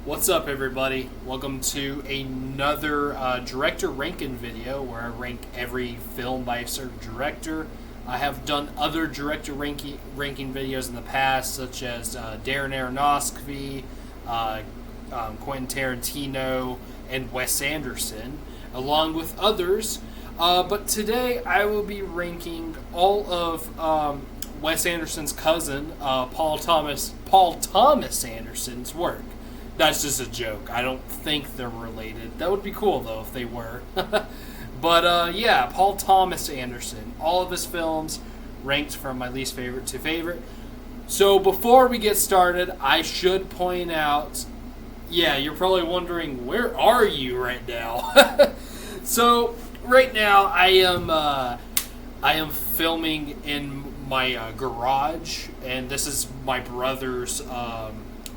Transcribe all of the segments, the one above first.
What's up, everybody? Welcome to another director ranking video where I rank every film by a certain director. I have done other director ranking videos in the past, such as Darren Aronofsky, Quentin Tarantino, and Wes Anderson, along with others. But today I will be ranking all of Wes Anderson's cousin, Paul Thomas Anderson's work. That's just a joke. I don't think they're related. That would be cool, though, if they were. But, yeah, Paul Thomas Anderson. All of his films ranked from my least favorite to favorite. So, before we get started, I should point out... Yeah, you're probably wondering, where are you right now? So, right now, I am filming in my garage, and this is my brother's...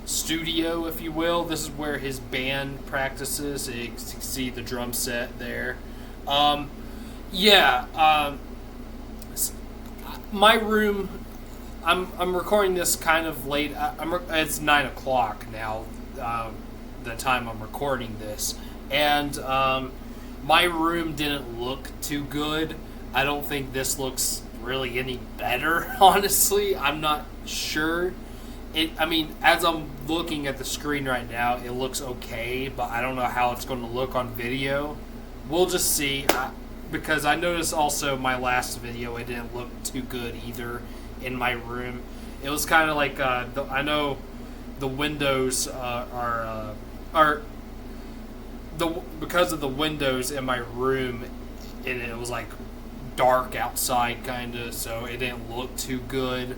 studio, if you will. This is where his band practices. You can see the drum set there. My room. I'm recording this kind of late. It's 9 o'clock now. The time I'm recording this, and my room didn't look too good. I don't think this looks really any better. Honestly, I'm not sure. As I'm looking at the screen right now, it looks okay, but I don't know how it's going to look on video. We'll just see, because I noticed also my last video, it didn't look too good either in my room. It was kind of like, I know the windows because of the windows in my room, and it was like dark outside kind of, so it didn't look too good.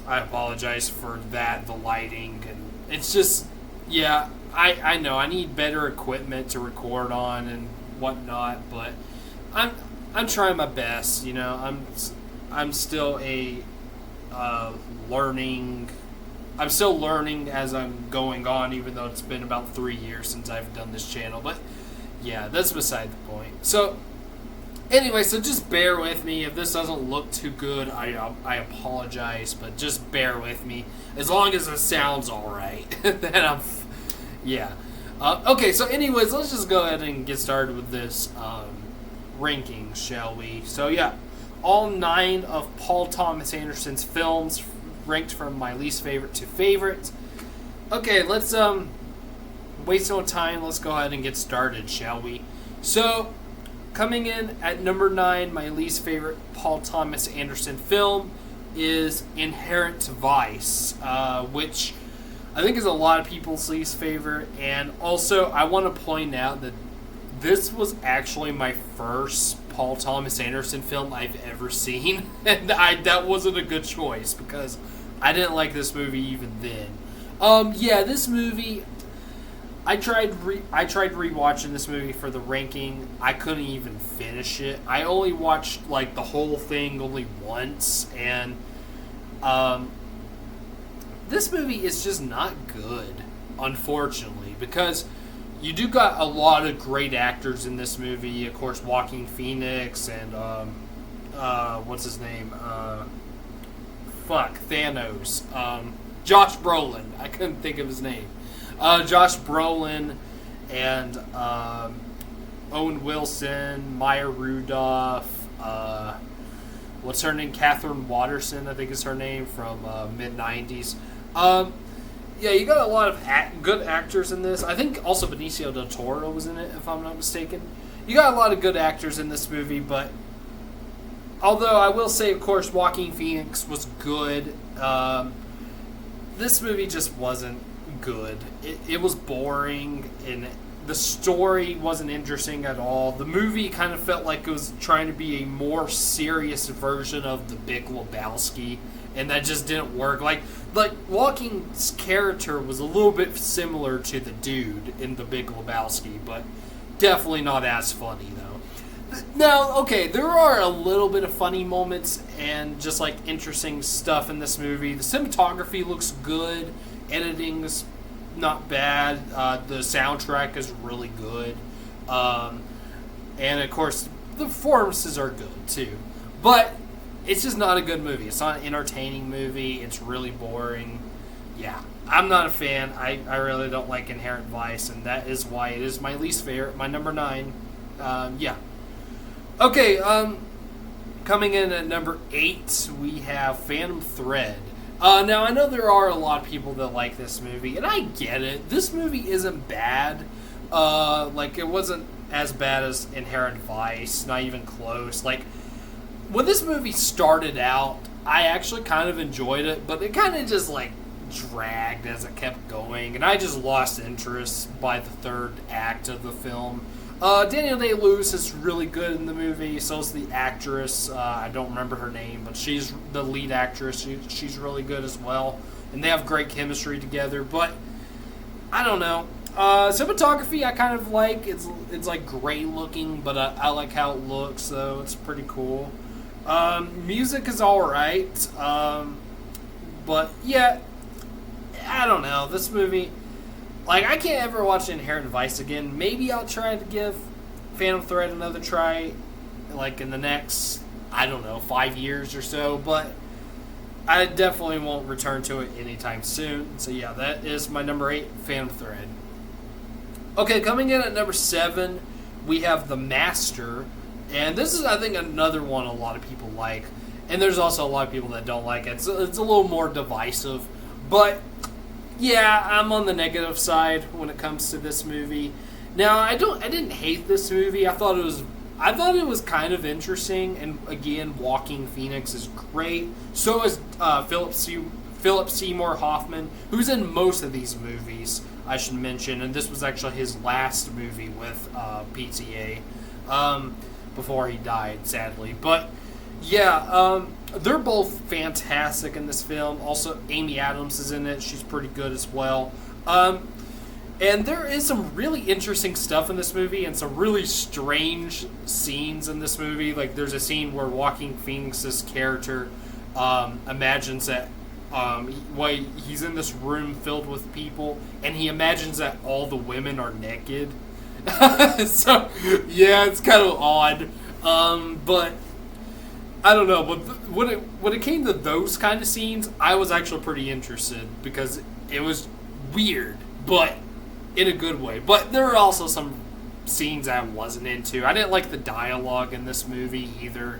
I apologize for that, the lighting, and it's just, yeah, I know, I need better equipment to record on and whatnot, but I'm trying my best, you know. I'm still learning as I'm going on, even though it's been about 3 years since I've done this channel, but yeah, that's beside the point. So anyway, so just bear with me. If this doesn't look too good, I apologize, but just bear with me. As long as it sounds alright, then yeah. Okay, so anyways, let's just go ahead and get started with this ranking, shall we? So yeah, all 9 of Paul Thomas Anderson's films ranked from my least favorite to favorite. Okay, let's waste no time. Let's go ahead and get started, shall we? So, coming in at number 9, my least favorite Paul Thomas Anderson film is Inherent Vice, which I think is a lot of people's least favorite. And also, I want to point out that this was actually my first Paul Thomas Anderson film I've ever seen, and that wasn't a good choice because I didn't like this movie even then. This movie, I tried rewatching this movie for the ranking. I couldn't even finish it. I only watched like the whole thing only once, and this movie is just not good, unfortunately, because you do got a lot of great actors in this movie. Of course, Joaquin Phoenix and what's his name? Thanos. Josh Brolin. I couldn't think of his name. Josh Brolin and Owen Wilson, Maya Rudolph, what's her name? Catherine Watterson, I think is her name, from mid-90s. Yeah, you got a lot of good actors in this. I think also Benicio del Toro was in it, if I'm not mistaken. You got a lot of good actors in this movie, but although I will say, of course, Joaquin Phoenix was good, this movie just wasn't good. It was boring, and the story wasn't interesting at all. The movie kind of felt like it was trying to be a more serious version of The Big Lebowski, and that just didn't work. Like Joaquin's character was a little bit similar to the dude in The Big Lebowski, but definitely not as funny, though. Now, okay, there are a little bit of funny moments and just like interesting stuff in this movie. The cinematography looks good. Editing's not bad. The soundtrack is really good. And of course, the performances are good too. But it's just not a good movie. It's not an entertaining movie. It's really boring. yeah, I'm not a fan. I really don't like Inherent Vice, and that is why it is my least favorite, my number 9. Yeah. Okay, coming in at number 8, we have Phantom Thread. Now, I know there are a lot of people that like this movie, and I get it. This movie isn't bad. Like, it wasn't as bad as Inherent Vice, not even close. Like, when this movie started out, I actually kind of enjoyed it, but it kind of just, like, dragged as it kept going, and I just lost interest by the third act of the film. Daniel Day-Lewis is really good in the movie. So is the actress. I don't remember her name, but she's the lead actress. She's really good as well, and they have great chemistry together. But I don't know. Cinematography I kind of like. It's like gray looking, but I like how it looks. So it's pretty cool. Music is all right. But yeah, I don't know. This movie. Like, I can't ever watch Inherent Vice again. Maybe I'll try to give Phantom Thread another try, like, in the next, I don't know, 5 years or so. But I definitely won't return to it anytime soon. So, yeah, that is my number 8, Phantom Thread. Okay, coming in at number 7, we have The Master. And this is, I think, another one a lot of people like. And there's also a lot of people that don't like it. So it's a little more divisive. But yeah, I'm on the negative side when it comes to this movie. Now, I didn't hate this movie. I thought it was kind of interesting, and again, Joaquin Phoenix is great. So is Philip Seymour Hoffman, who's in most of these movies, I should mention, and this was actually his last movie with PTA before he died, sadly. But yeah, they're both fantastic in this film. Also, Amy Adams is in it. She's pretty good as well. And there is some really interesting stuff in this movie and some really strange scenes in this movie. Like, there's a scene where Joaquin Phoenix's character imagines that he's in this room filled with people, and he imagines that all the women are naked. So, yeah, it's kind of odd. But I don't know, but when it came to those kind of scenes, I was actually pretty interested because it was weird, but in a good way. But there are also some scenes I wasn't into. I didn't like the dialogue in this movie either.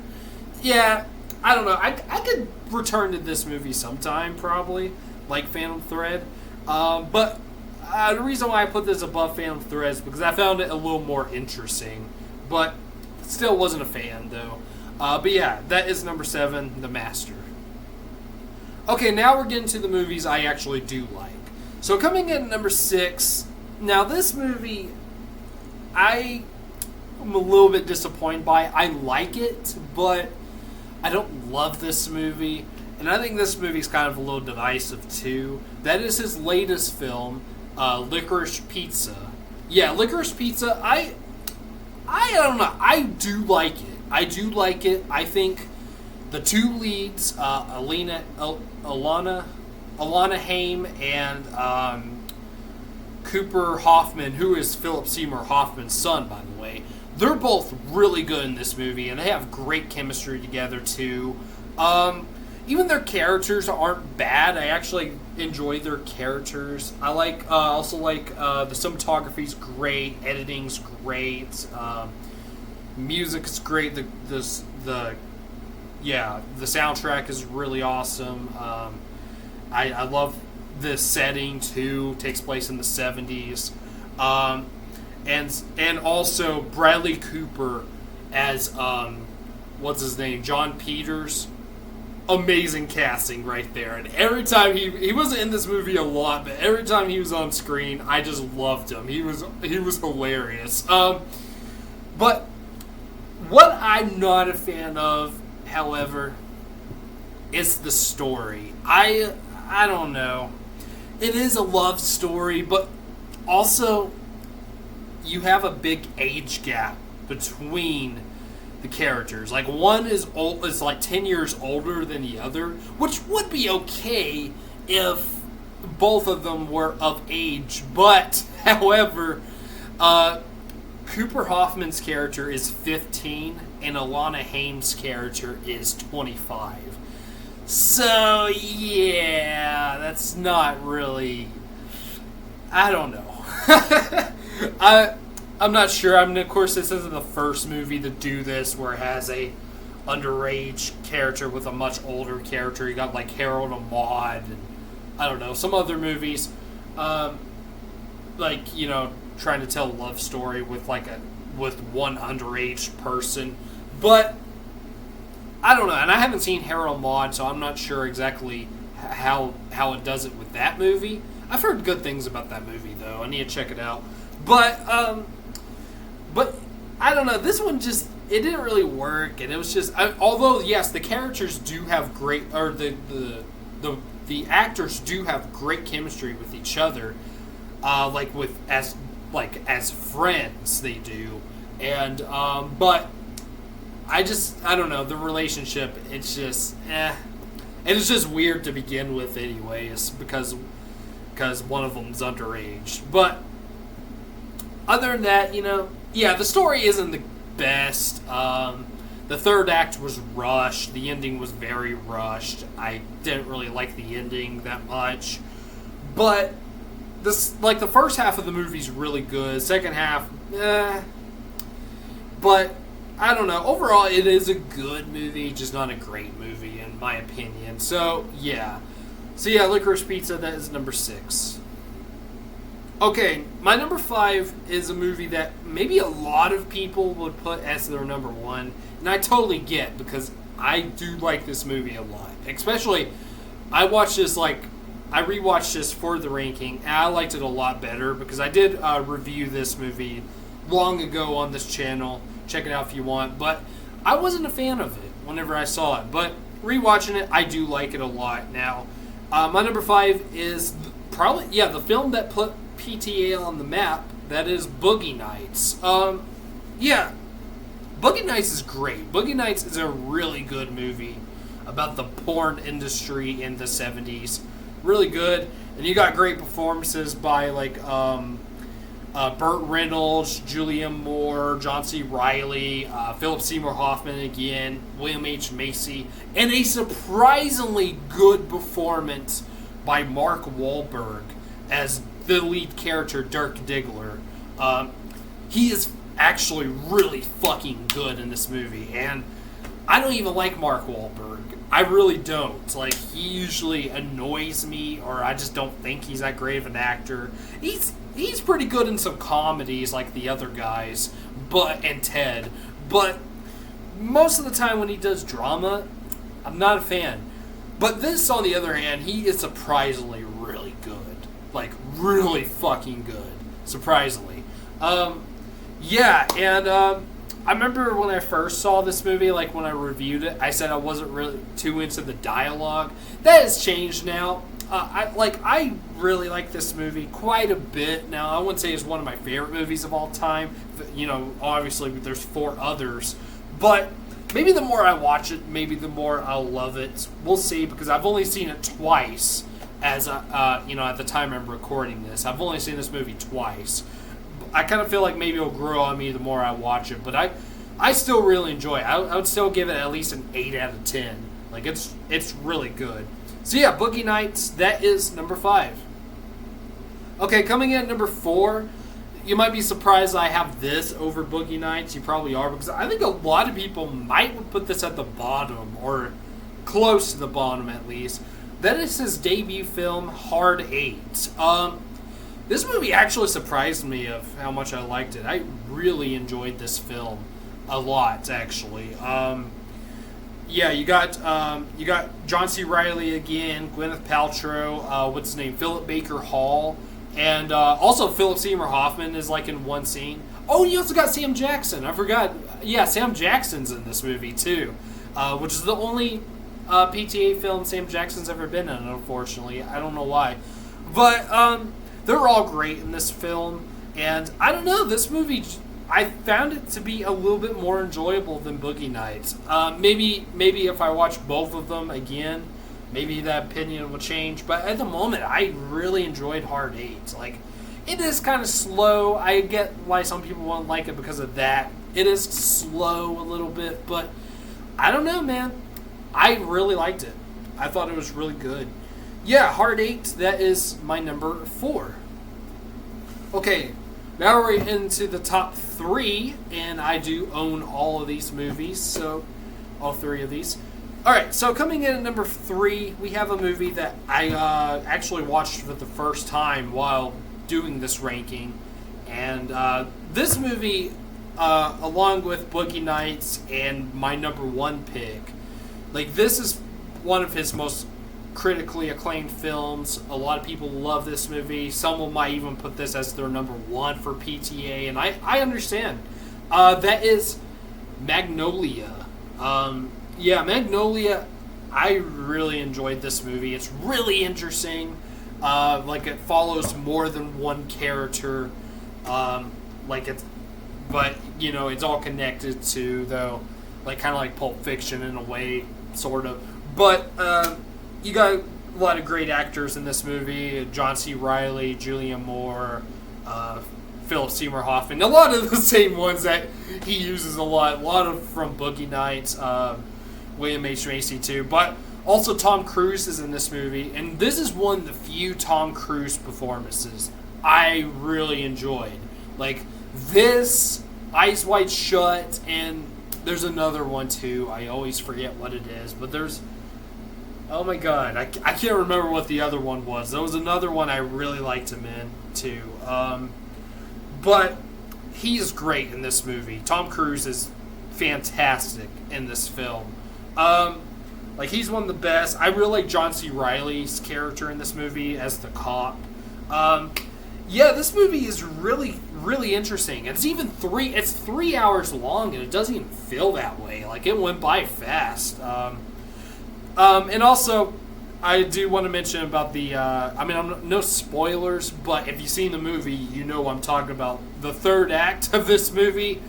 Yeah, I don't know. I could return to this movie sometime, probably, like Phantom Thread. But the reason why I put this above Phantom Thread is because I found it a little more interesting. But still wasn't a fan, though. But yeah, that is number 7, The Master. Okay, now we're getting to the movies I actually do like. So coming in at number 6, now this movie, I am a little bit disappointed by. I like it, but I don't love this movie. And I think this movie's kind of a little divisive too. That is his latest film, Licorice Pizza. Yeah, Licorice Pizza, I don't know. I do like it. I think the two leads, Alana Haim and Cooper Hoffman, who is Philip Seymour Hoffman's son, by the way, they're both really good in this movie, and they have great chemistry together, too. Even their characters aren't bad. I actually enjoy their characters. I also like the cinematography's great, editing's great, music is great. The soundtrack is really awesome. I love the setting too. Takes place in the 70s, and also Bradley Cooper as what's his name, John Peters. Amazing casting right there. And every time he wasn't in this movie a lot, but every time he was on screen, I just loved him. He was hilarious. But what I'm not a fan of, however, is the story. I don't know. It is a love story, but also you have a big age gap between the characters. Like, one is like 10 years older than the other, which would be okay if both of them were of age. But, however, Cooper Hoffman's character is 15 and Alana Haim's character is 25. So yeah, that's not really. I don't know. I'm not sure. I mean, of course, this isn't the first movie to do this, where it has a underage character with a much older character. You got like Harold and Maude, and I don't know, some other movies, like, you know, trying to tell a love story with with one underage person. But I don't know, and I haven't seen Harold and Maude, so I'm not sure exactly how it does it with that movie. I've heard good things about that movie, though. I need to check it out. But I don't know. This one just, it didn't really work, and it was just. Although yes, the characters do have great, or the actors do have great chemistry with each other, as friends they do, and but I don't know, the relationship. It's just and it's just weird to begin with, anyways, because one of them's underage, but. Other than that, you know, yeah, the story isn't the best. The third act was rushed. The ending was very rushed. I didn't really like the ending that much. But the first half of the movie's really good. Second half, But I don't know. Overall, it is a good movie, just not a great movie in my opinion. So yeah, Licorice Pizza. That is number 6. Okay, my number 5 is a movie that maybe a lot of people would put as their number 1, and I totally get, because I do like this movie a lot. Especially, I rewatched this for the ranking, and I liked it a lot better, because I did review this movie long ago on this channel. Check it out if you want, but I wasn't a fan of it whenever I saw it. But rewatching it, I do like it a lot now. My number 5 is the film that put PTA on the map. That is Boogie Nights. Boogie Nights is great. Boogie Nights is a really good movie about the porn industry in the 70s. Really good. And you got great performances by Burt Reynolds, Julianne Moore, John C. Reilly, Philip Seymour Hoffman again, William H. Macy, and a surprisingly good performance by Mark Wahlberg as the lead character, Dirk Diggler. He is actually really fucking good in this movie, and I don't even like Mark Wahlberg. I really don't. Like, he usually annoys me, or I just don't think he's that great of an actor. He's pretty good in some comedies like the other guys, and Ted, but most of the time when he does drama, I'm not a fan. But this, on the other hand, he is surprisingly really good. Like, really fucking good. Surprisingly. I remember when I first saw this movie, like when I reviewed it, I said I wasn't really too into the dialogue. That has changed now. I really like this movie quite a bit now. I wouldn't say it's one of my favorite movies of all time. You know, obviously there's 4 others, but maybe the more I watch it, maybe the more I'll love it. We'll see, because I've only seen it twice. At the time I'm recording this, I've only seen this movie twice. I kind of feel like maybe it'll grow on me the more I watch it, but I still really enjoy it. I would still give it at least an 8 out of 10. Like, it's really good. So yeah, Boogie Nights, that is number 5. Okay, coming in at number 4, you might be surprised I have this over Boogie Nights. You probably are, because I think a lot of people might put this at the bottom, or close to the bottom at least. That is his debut film, Hard 8. This movie actually surprised me of how much I liked it. I really enjoyed this film a lot, actually. You got John C. Reilly again, Gwyneth Paltrow, Philip Baker Hall, and also Philip Seymour Hoffman is like in one scene. Oh, you also got Sam Jackson. I forgot. Yeah, Sam Jackson's in this movie too, which is the only PTA film Sam Jackson's ever been in, unfortunately. I don't know why. But they're all great in this film. And I don't know, this movie, I found it to be a little bit more enjoyable than Boogie Nights. Maybe if I watch both of them again, maybe that opinion will change. But at the moment, I really enjoyed Hard 8. Like, it is kind of slow. I get why some people won't like it because of that. It is slow a little bit, but I don't know, man. I really liked it. I thought it was really good. Yeah, Hard Eight, that is my number 4. Okay, now we're into the top 3, and I do own all of these movies, so all 3 of these. Alright, so coming in at number 3, we have a movie that I actually watched for the first time while doing this ranking. And this movie, along with Boogie Nights and my number 1 pick, like, this is one of his most critically acclaimed films. A lot of people love this movie. Some might even put this as their number 1 for PTA, and I understand. That is Magnolia. Magnolia, I really enjoyed this movie. It's really interesting. It follows more than one character. It's all connected to, though, like, kind of like Pulp Fiction in a way, sort of. But you got a lot of great actors in this movie: John C. Reilly, Julianne Moore, Philip Seymour Hoffman. A lot of the same ones that he uses a lot of from Boogie Nights, William H. Macy too. But also Tom Cruise is in this movie, and this is one of the few Tom Cruise performances I really enjoyed. Like this, Eyes Wide Shut, and there's another one too. I always forget what it is, but there's... Oh my god, I can't remember what the other one was. There was another one I really liked him in too. But he's great in this movie. Tom Cruise is fantastic in this film. He's one of the best. I really like John C. Reilly's character in this movie as the cop. This movie is really, really interesting. It's 3 hours long, and it doesn't even feel that way. Like, it went by fast. And also, I do want to mention about the, no spoilers, but if you've seen the movie, you know what I'm talking about. The third act of this movie,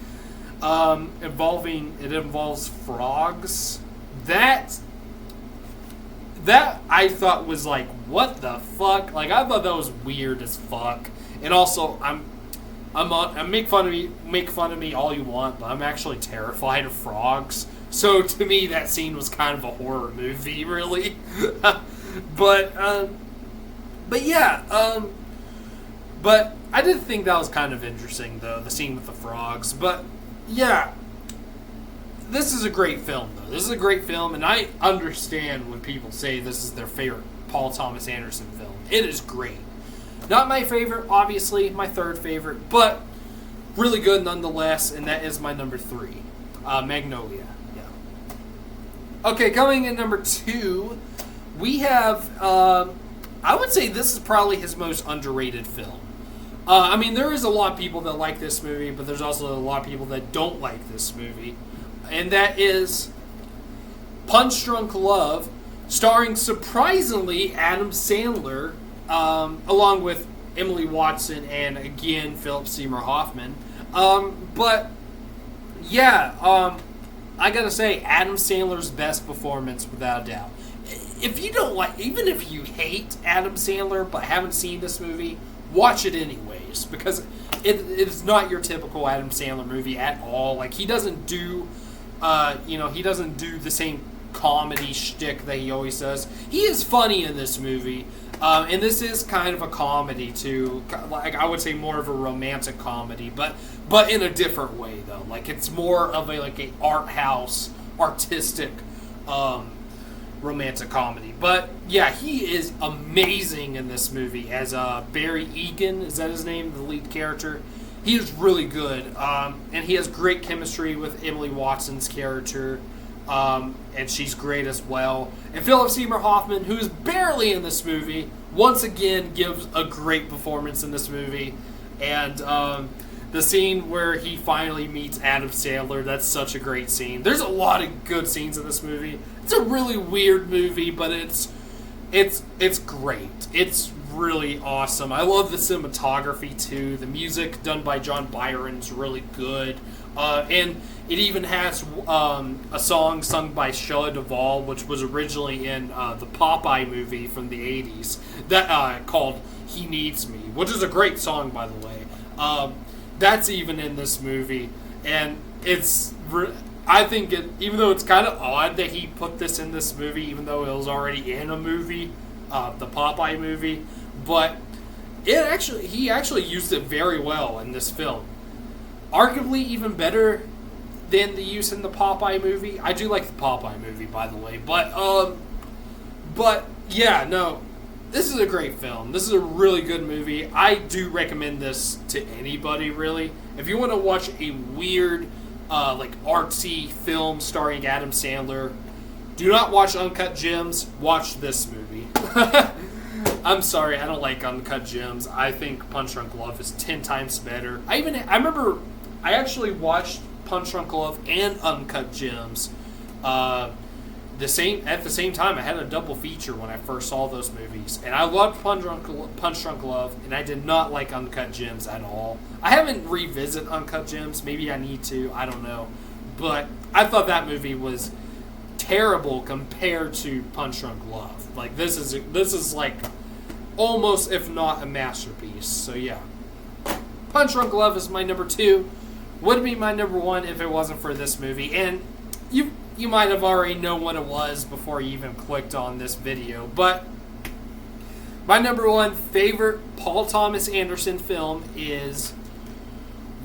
involves frogs. That I thought was like, what the fuck? Like, I thought that was weird as fuck. And also, make fun of me all you want, but I'm actually terrified of frogs. So to me, that scene was kind of a horror movie, really. But I did think that was kind of interesting, though, the scene with the frogs. But yeah, this is a great film, though. This is a great film, and I understand when people say this is their favorite Paul Thomas Anderson film. It is great. Not my favorite, obviously, my third favorite, but really good nonetheless, and that is my number 3, Magnolia. Yeah. Okay, coming in number 2, we have, I would say this is probably his most underrated film. There is a lot of people that like this movie, but there's also a lot of people that don't like this movie. And that is Punch Drunk Love, starring, surprisingly, Adam Sandler, along with Emily Watson and, again, Philip Seymour Hoffman. I gotta say, Adam Sandler's best performance, without a doubt. If you don't like, even if you hate Adam Sandler but haven't seen this movie, watch it anyways, because it's not your typical Adam Sandler movie at all. Like, he doesn't do, he doesn't do the same comedy shtick that he always does. He is funny in this movie, and this is kind of a comedy too. Like, I would say more of a romantic comedy, but in a different way though. Like, it's more of a art house, artistic, romantic comedy. But yeah, he is amazing in this movie as Barry Egan. Is that his name? The lead character. He is really good, and he has great chemistry with Emily Watson's character, and she's great as well. And Philip Seymour Hoffman, who is barely in this movie, once again gives a great performance in this movie. And the scene where he finally meets Adam Sandler, that's such a great scene. There's a lot of good scenes in this movie. It's a really weird movie, but it's great. It's really awesome. I love the cinematography too. The music done by John Byron's really good. And it even has a song sung by Shelley Duvall, which was originally in the Popeye movie from the 80s, that called He Needs Me, which is a great song, by the way. That's even in this movie, and I think even though it's kind of odd that he put this in this movie, even though it was already in a movie, the Popeye movie, but he actually used it very well in this film. Arguably even better than the use in the Popeye movie. I do like the Popeye movie, by the way, but yeah, no, this is a great film. This is a really good movie. I do recommend this to anybody, really. If you want to watch a weird, like artsy film starring Adam Sandler, do not watch Uncut Gems. Watch this movie. I'm sorry, I don't like Uncut Gems. I think Punch Drunk Love is 10 times better. I remember I actually watched Punch Drunk Love and Uncut Gems at the same time. I had a double feature when I first saw those movies, and I loved Punch Drunk Love, and I did not like Uncut Gems at all. I haven't revisited Uncut Gems. Maybe I need to. I don't know, but I thought that movie was terrible compared to Punch Drunk Love. Like this is like almost, if not, a masterpiece. So yeah, Punch Drunk Love is my number 2. Would be my number 1 if it wasn't for this movie, and you might have already known what it was before you even clicked on this video, but my number 1 favorite Paul Thomas Anderson film is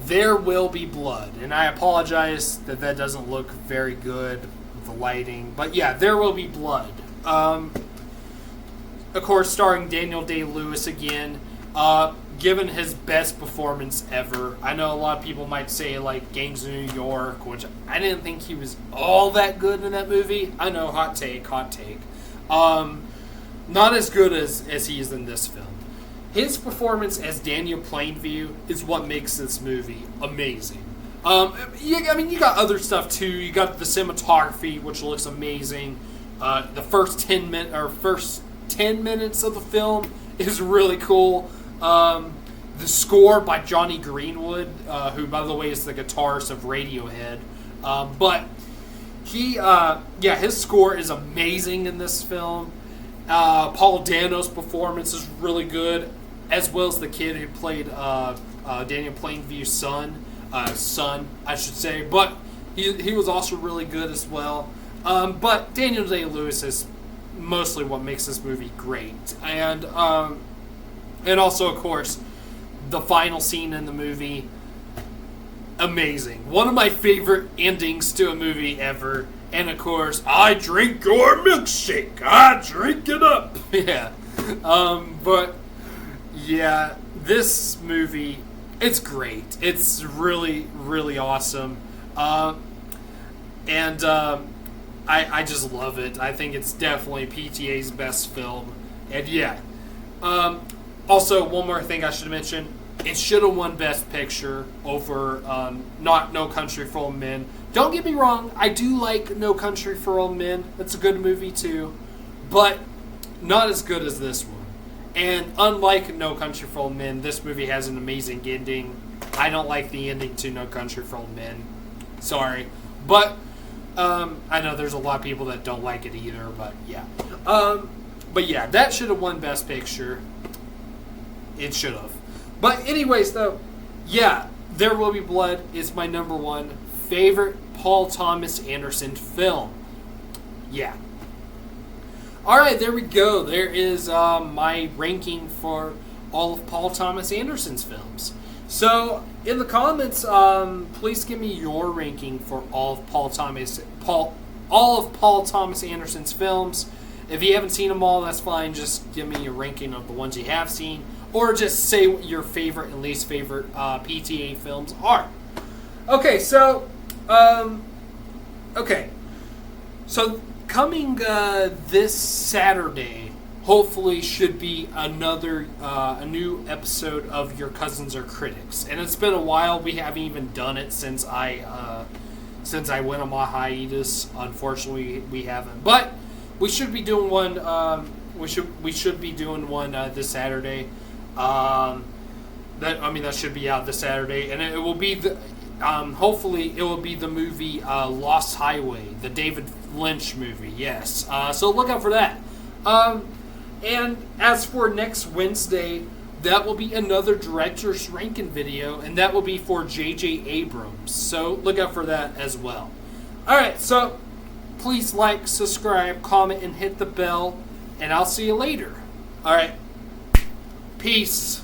There Will Be Blood. And I apologize that doesn't look very good with the lighting, but yeah, There Will Be Blood. Of course, starring Daniel Day-Lewis again. Given his best performance ever. I know a lot of people might say like Gangs of New York, which I didn't think he was all that good in that movie. I know, hot take. Not as good as he is in this film. His performance as Daniel Plainview is what makes this movie amazing. You got other stuff too. You got the cinematography, which looks amazing. The first 10 minutes of the film is really cool. The score by Johnny Greenwood, who, by the way, is the guitarist of Radiohead. But his score is amazing in this film. Paul Dano's performance is really good, as well as the kid who played Daniel Plainview's son, I should say. But he was also really good as well. But Daniel Day-Lewis is mostly what makes this movie great. And also, of course, the final scene in the movie, amazing. One of my favorite endings to a movie ever. And, of course, I drink your milkshake. I drink it up. Yeah. But, yeah, this movie, it's great. It's really, really awesome. I just love it. I think it's definitely PTA's best film. And, yeah. Also, one more thing I should mention. It should have won Best Picture over not No Country for Old Men. Don't get me wrong, I do like No Country for Old Men. It's a good movie too. But not as good as this one. And unlike No Country for Old Men, this movie has an amazing ending. I don't like the ending to No Country for Old Men. Sorry. But I know there's a lot of people that don't like it either, but yeah. But yeah, that should have won Best Picture. It should have. But anyways, though, yeah, There Will Be Blood is my number 1 favorite Paul Thomas Anderson film. Yeah. Alright, there we go. There is my ranking for all of Paul Thomas Anderson's films. So, in the comments, please give me your ranking for all of Paul Thomas Anderson's films. If you haven't seen them all, that's fine. Just give me a ranking of the ones you have seen. Or just say what your favorite and least favorite PTA films are. Okay, so... So, coming this Saturday, hopefully should be a new episode of Your Cousins Are Critics. And it's been a while. We haven't even done it since I went on my hiatus. Unfortunately, we haven't. But we should be doing one. We should be doing one this Saturday. That should be out this Saturday, and it will be hopefully it will be the movie Lost Highway, the David Lynch movie. Yes, so look out for that. And as for next Wednesday, that will be another director's ranking video, and that will be for J.J. Abrams. So look out for that as well. Alright, so please like, subscribe, comment, and hit the bell. And I'll see you later. Alright. Peace.